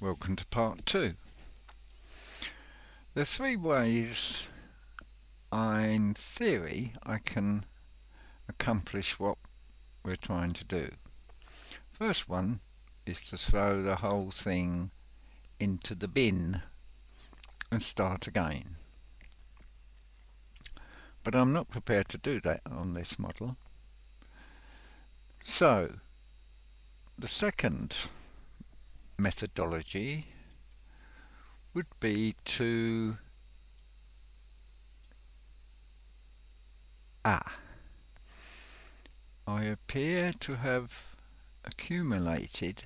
Welcome to part 2. There are 3 ways in theory I can accomplish what we're trying to do. First one is to throw the whole thing into the bin and start again. But I'm not prepared to do that on this model. So the second methodology would be to I appear to have accumulated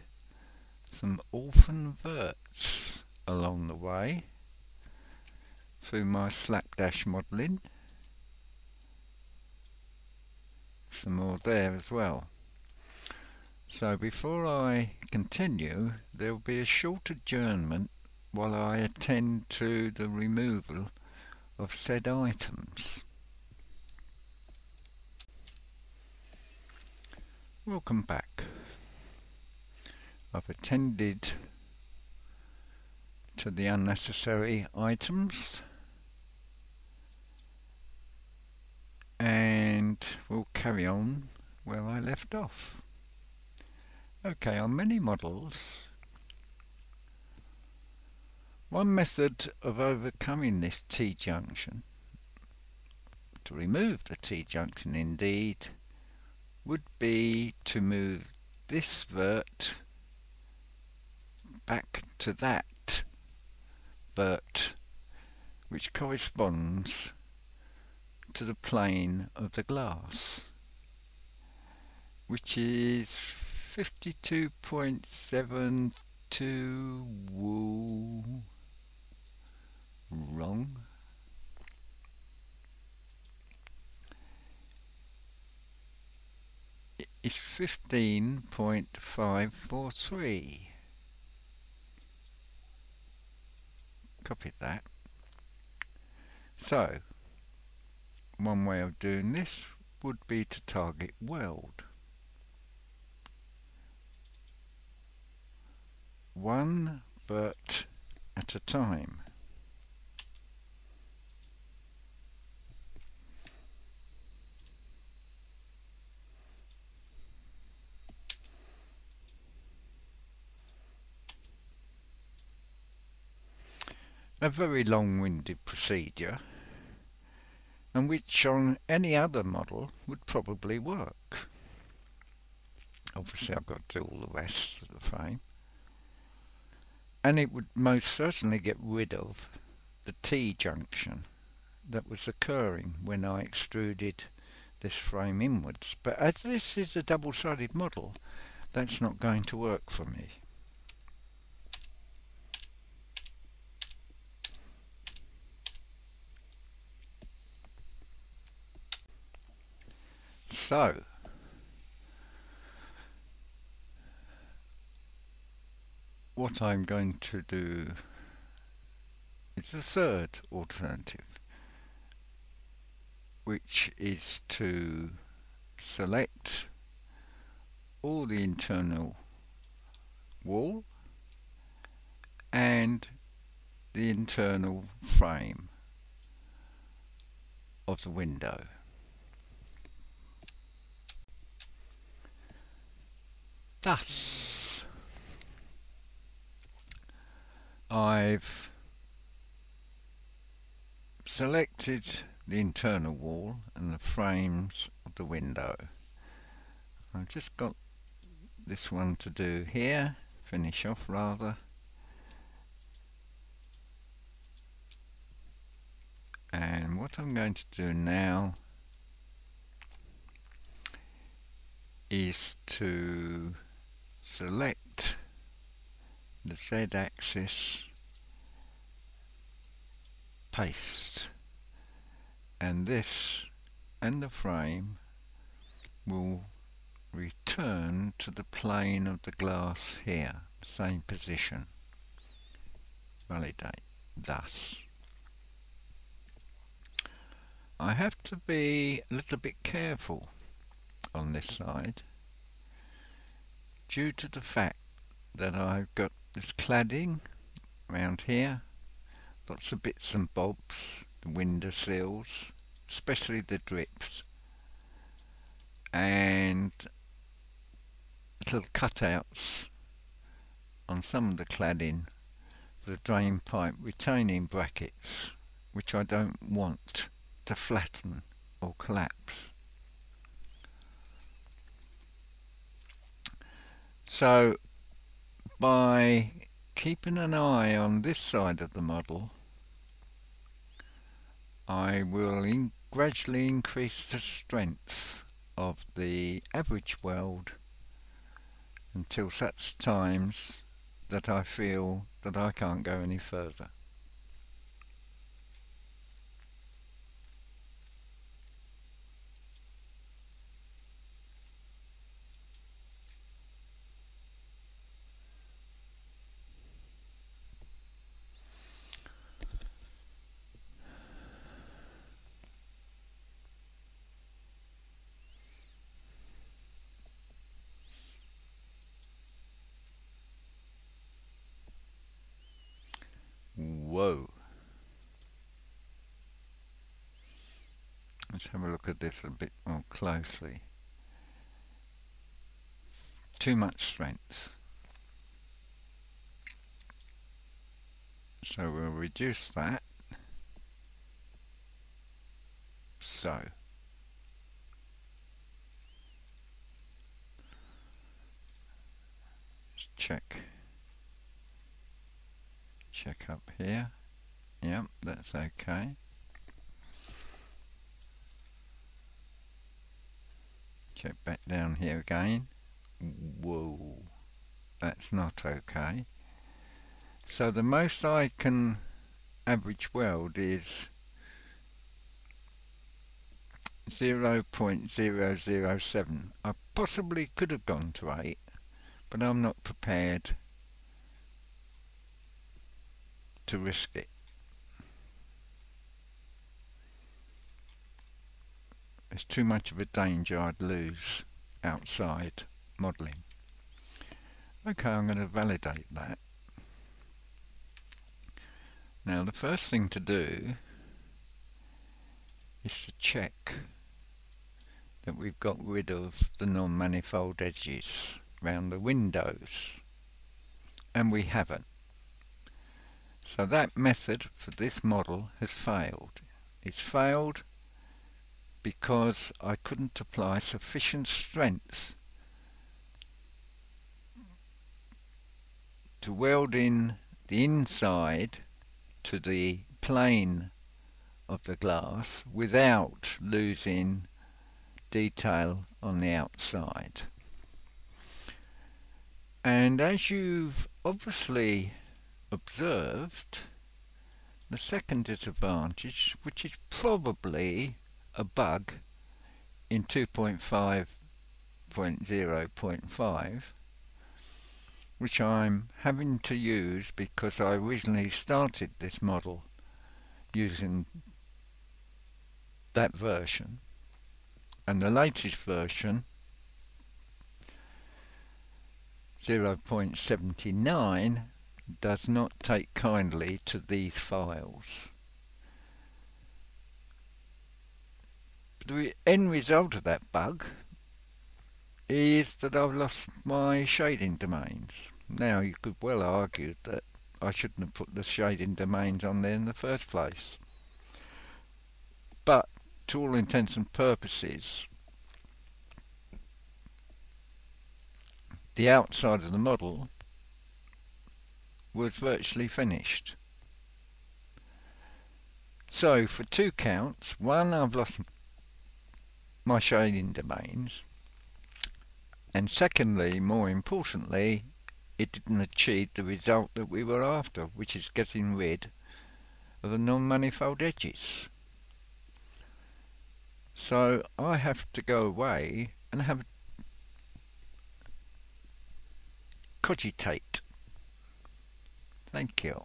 some orphan verts along the way through my slapdash modelling. Some more there as well. So before I continue, there will be a short adjournment while I attend to the removal of said items. Welcome back. I've attended to the unnecessary items and we'll carry on where I left off. Okay, on many models, one method of overcoming this T-junction, to remove the T-junction indeed, would be to move this vert back to that vert, which corresponds to the plane of the glass, which is 52.72. Woo. Wrong. It's 15.543. Copy that. So, one way of doing this would be to target weld. One vert at a time. A very long-winded procedure, and which on any other model would probably work. Obviously I've got to do all the rest of the frame. And it would most certainly get rid of the T-junction that was occurring when I extruded this frame inwards. But as this is a double-sided model, that's not going to work for me. So, what I'm going to do is the third alternative, which is to select all the internal wall and the internal frame of the window. Thus, I've selected the internal wall and the frames of the window. I've just got this one to do here, finish off rather. And what I'm going to do now is to select the Z-axis, paste, and this and the frame will return to the plane of the glass here, same position. Validate. Thus, I have to be a little bit careful on this side due to the fact that I've got this cladding around here, lots of bits and bobs, the window sills, especially the drips, and little cutouts on some of the cladding for the drain pipe retaining brackets, which I don't want to flatten or collapse. So by keeping an eye on this side of the model, I will gradually increase the strength of the average weld until such times that I feel that I can't go any further. Whoa. Let's have a look at this a bit more closely. Too much strength. So we'll reduce that. So. Let's check up here. Yep, that's okay. Check back down here again. Whoa, that's not okay. So the most I can average weld is 0.007. I possibly could have gone to 8, but I'm not prepared to risk it. It's too much of a danger I'd lose outside modelling. Okay, I'm going to validate that. Now the first thing to do is to check that we've got rid of the non-manifold edges around the windows, and we haven't. So that method for this model has failed. It's failed because I couldn't apply sufficient strength to weld in the inside to the plane of the glass without losing detail on the outside. And as you've obviously observed, the second disadvantage, which is probably a bug in 2.5.0.5, which I'm having to use because I originally started this model using that version, and the latest version 0.79 does not take kindly to these files. The end result of that bug is that I've lost my shading domains. Now you could well argue that I shouldn't have put the shading domains on there in the first place, but to all intents and purposes the outside of the model was virtually finished. So for 2 counts, 1, I've lost my shading domains, and secondly, more importantly, it didn't achieve the result that we were after, which is getting rid of the non-manifold edges. So I have to go away and have a cogitate. Thank you.